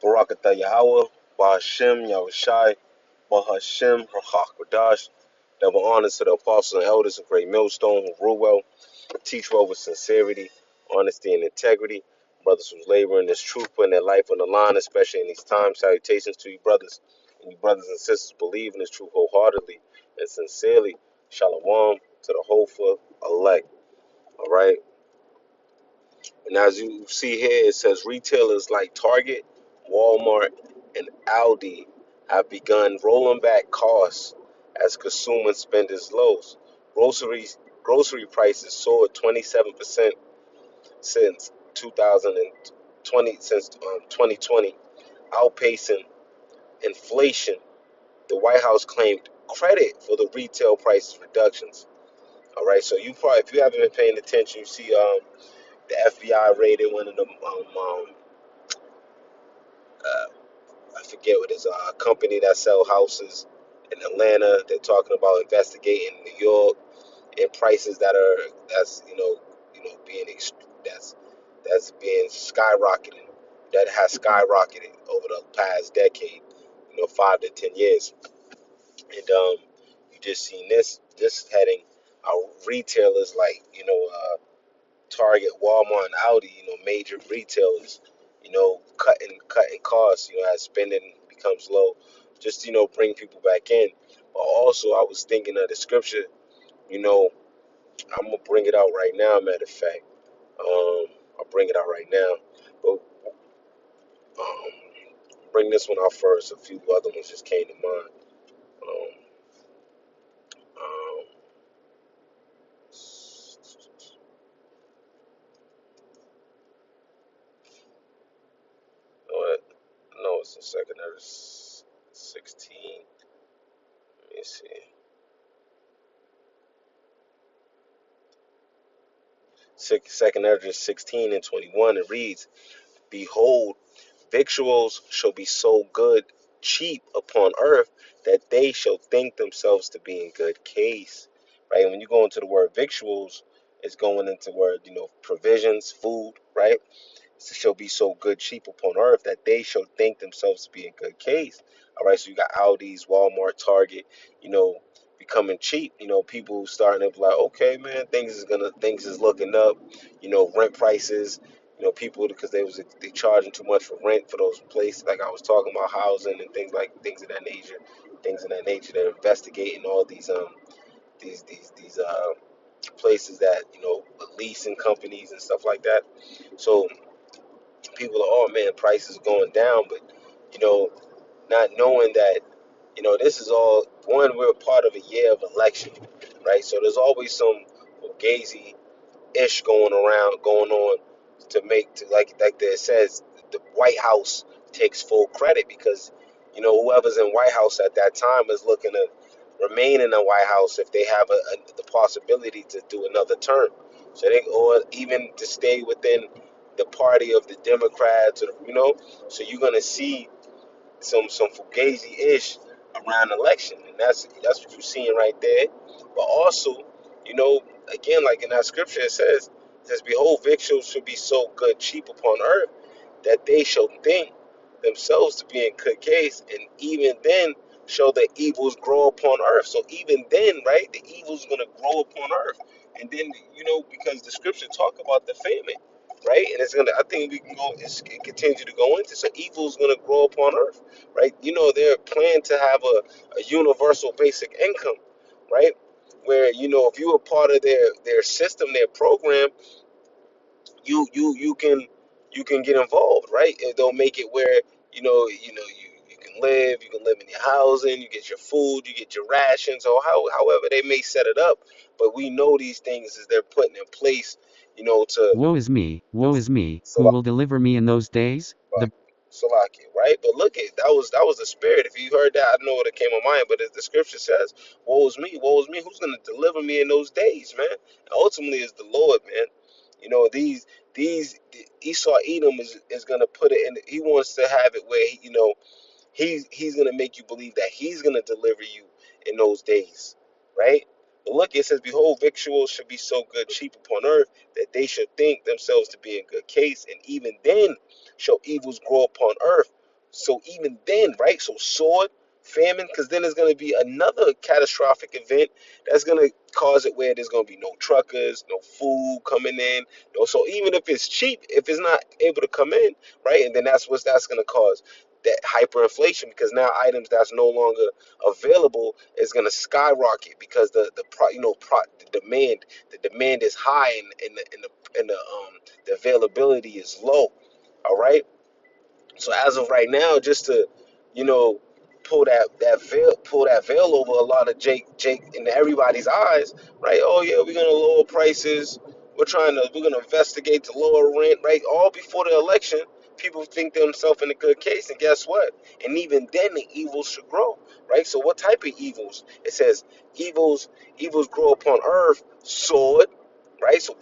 Barakatah Yahweh, Bahashem Yahushai, Bahashem Rachakwadash. Double honors to the apostles and elders of Great Millstone who rule well, teach well with sincerity, honesty, and integrity. Brothers who labor in this truth, putting their life on the line, especially in these times. Salutations to you, brothers, and you brothers and sisters believe in this truth wholeheartedly and sincerely. Shalom to the hopeful elect. All right. And as you see here, it says retailers like Target, Walmart, and Aldi have begun rolling back costs as consumer spending lows. Grocery prices soared 27% since 2020, outpacing inflation. The White House claimed credit for the retail price reductions. All right, so you probably, if you haven't been paying attention, you see the FBI raided one of them uh, I forget what it is, a company that sell houses in Atlanta. They're talking about investigating New York and prices that's being that's being skyrocketing, that has skyrocketed over the past decade, 5 to 10 years. And you just seen this heading. Our retailers like Target, Walmart, and Audi, major retailers, cutting costs, as spending becomes low, just bring people back in. But also, I was thinking of the scripture. You know, I'm gonna bring it out right now. Matter of fact, I'll bring it out right now. But bring this one out first. A few other ones just came to mind. Um, um, what? No, it's the second. There's 16. Let me see. Second Ezra 16 and 21. It reads, "Behold, victuals shall be so good cheap upon earth that they shall think themselves to be in good case." Right? When you go into the word victuals, it's going into the word, provisions, food, right? Shall be so good cheap upon earth that they shall think themselves to be in good case. All right, so you got Aldi's, Walmart, Target, you know, becoming cheap. People starting to be like, okay, man, things is looking up. Rent prices. People because they charging too much for rent for those places. Like I was talking about housing and things of that nature. Things of that nature. They're investigating all these places that leasing companies and stuff like that. So people are, oh man, prices are going down, but you know, not knowing that, this is all one, we're part of a year of election, right? So there's always some fugazi ish going on to make to like it says the White House takes full credit because whoever's in White House at that time is looking to remain in the White House if they have the possibility to do another term. So they or even to stay within the party of the Democrats or so you're gonna see some fugazi ish around election, and that's what you're seeing right there. But also, you know, again, like in that scripture, it says, "Behold, victuals shall be so good cheap upon earth that they shall think themselves to be in good case, and even then shall the evils grow upon earth." So even then, right, the evil's gonna grow upon earth, and then because the scripture talk about the famine, right, and it's gonna. I think we can go. It continue to go into so evil's gonna grow upon earth, right? They're planning to have a universal basic income, right? Where if you are part of their system, their program, you can get involved, right? And they'll make it where you can live in your housing, you get your food, you get your rations, or however they may set it up. But we know these things is they're putting in place, to Woe is me, who Salaki, will deliver me in those days? The Salaki, right? But look at that was the spirit. If you heard that, I don't know what it came to mind, but as the scripture says, woe is me, who's gonna deliver me in those days, man? And ultimately is the Lord, man. These Esau Edom is gonna put it in. He wants to have it where he's gonna make you believe that he's gonna deliver you in those days, right? But look, it says, "Behold, victuals should be so good cheap upon earth that they should think themselves to be in good case, and even then shall evils grow upon earth." So even then, right? So sword, famine, because then there's going to be another catastrophic event that's going to cause it where there's going to be no truckers, no food coming in. No, so even if it's cheap, if it's not able to come in, right? And then that's going to cause that hyperinflation because now items that's no longer available is going to skyrocket because the demand is high and the availability is low. All right. So as of right now, just to, you know, pull that veil over a lot of Jake in everybody's eyes, right? Oh yeah, we're gonna lower prices. We're gonna investigate to lower rent, right? All before the election, people think themselves in a good case, and guess what? And even then, the evils should grow, right? So what type of evils? It says evils grow upon earth, sword, right? So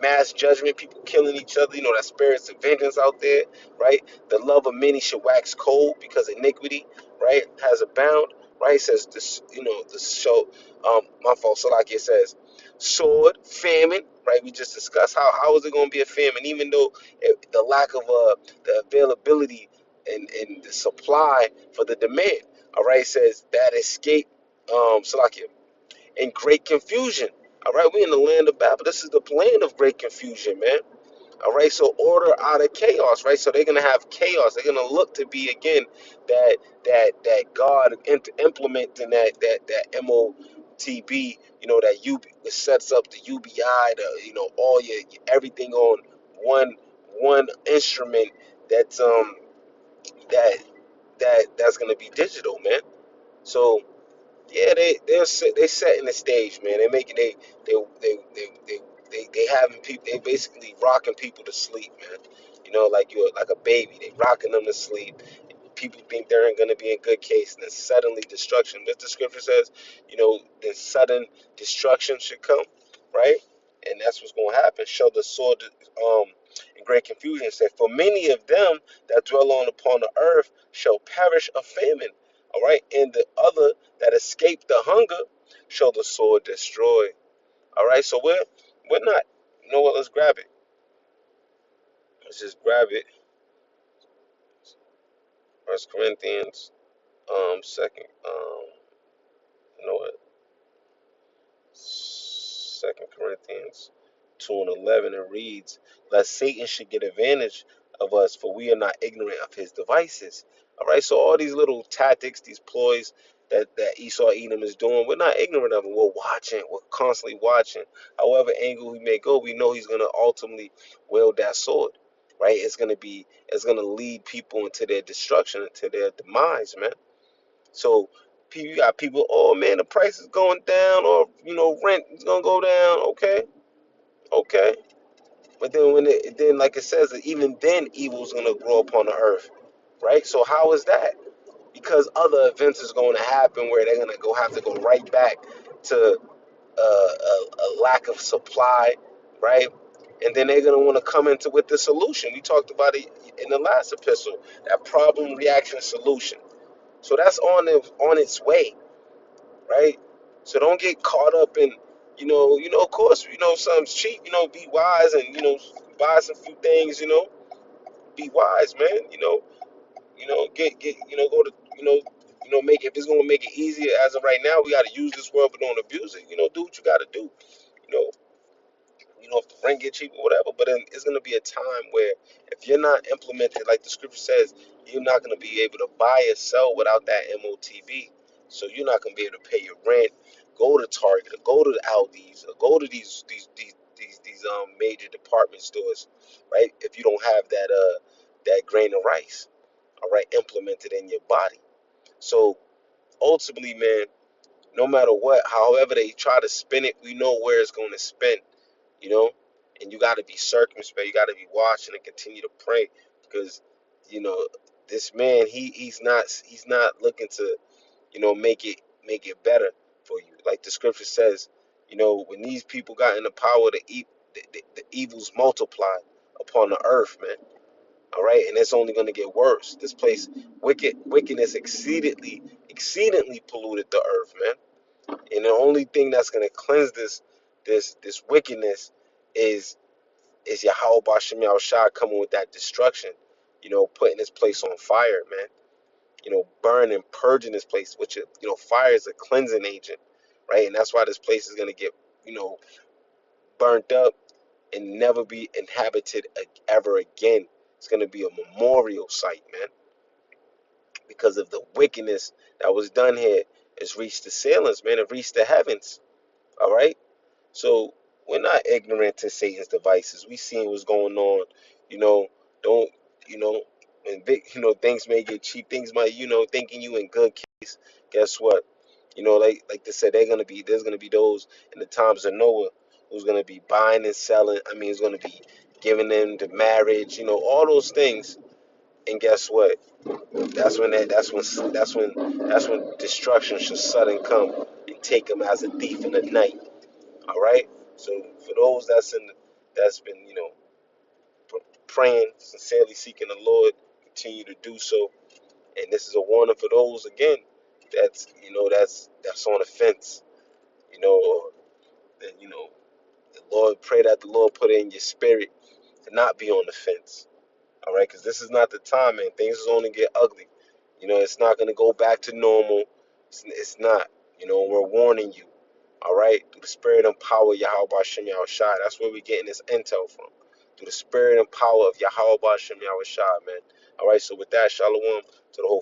mass judgment, people killing each other. You know that spirits of vengeance out there, right? The love of many should wax cold because iniquity, right, has abound, right? It says this, this show, my fault. So like it says, sword, famine, right? We just discussed how is it going to be a famine, even though the lack of the availability and the supply for the demand. All right, it says that escape, Salakia, in great confusion. All right, we in the land of Babel. This is the land of great confusion, man. All right, so order out of chaos, right? So they're gonna have chaos. They're gonna look to be again that God implementing that MOTB, that sets up the UBI, all your everything on one instrument that's that that's gonna be digital, man. So yeah, they setting the stage, man. They making they they they having people. They basically rocking people to sleep, man. Like you're like a baby. They rocking them to sleep. People think they're going to be in good case, and then suddenly destruction. What the scripture says, then sudden destruction should come, right? And that's what's going to happen. Show the sword in great confusion. Say, for many of them that dwell on upon the earth shall perish of famine. All right, and the other that escape the hunger shall the sword destroy. All right, so we're not. You know what? Let's grab it. Let's just grab it. First Corinthians, second, you know what? Second Corinthians 2:11. It reads, "Lest Satan should get advantage of us, for we are not ignorant of his devices." All right, so all these little tactics, these ploys that Esau Edom is doing, we're not ignorant of them. We're watching. We're constantly watching. However angle we may go, we know he's gonna ultimately wield that sword. Right? It's gonna lead people into their destruction, into their demise, man. So you got people, oh man, the price is going down, or rent is gonna go down. Okay, okay. But then then like it says, that even then evil's gonna grow upon the earth, right? So how is that? Because other events is going to happen where they're gonna have to go right back to a lack of supply, right? And then they're gonna want to come into with the solution. We talked about it in the last epistle, that problem reaction solution. So that's on its way, right? So don't get caught up in, of course, something's cheap, be wise and, buy some few things, be wise, man, get, go to, make it, if it's going to make it easier as of right now, we got to use this word, but don't abuse it, do what you got to do, you know, if the rent get cheap or whatever, but then it's going to be a time where if you're not implemented, like the scripture says, you're not going to be able to buy or sell without that MOTB. So you're not going to be able to pay your rent, go to Target, or go to Aldi's, or go to these major department stores, right? If you don't have that grain of rice, all right, implemented in your body. So ultimately, man, no matter what, however they try to spin it, we know where it's going to spin, you know, and you got to be circumspect. You got to be watching and continue to pray because, you know, this man, he's not looking to, make it better for you. Like the scripture says, when these people got in the power to eat, the evils multiplied upon the earth, man. All right, and it's only going to get worse. This place, wickedness exceedingly polluted the earth, man. And the only thing that's going to cleanse this wickedness is Yahweh Bashem Shah coming with that destruction. putting this place on fire, man. Burning, purging this place, which, fire is a cleansing agent, right? And that's why this place is going to get, you know, burnt up and never be inhabited ever again. It's going to be a memorial site, man, because of the wickedness that was done here. It's reached the ceilings, man. It reached the heavens, all right? So we're not ignorant to Satan's devices. We seeing what's going on. You know, don't you know when big, things may get cheap. Things might, thinking you in good case. Guess what? Like they said, there's gonna be those in the times of Noah who's gonna be buying and selling. I mean, it's gonna be giving them the marriage. All those things. And guess what? That's when destruction should sudden come and take them as a thief in the night. All right. So for those that's been praying, sincerely seeking the Lord, continue to do so. And this is a warning for those again that's on the fence. Or that, the Lord, pray that the Lord put it in your spirit to not be on the fence. All right, because this is not the time, man. Things is only get ugly. It's not gonna go back to normal. It's not. We're warning you. All right, through the spirit and power of Yahweh Bashem Yahushai. That's where we're getting this intel from. Through the spirit and power of Yahweh Bashem Yahushai, man. All right, so with that, shalom to the whole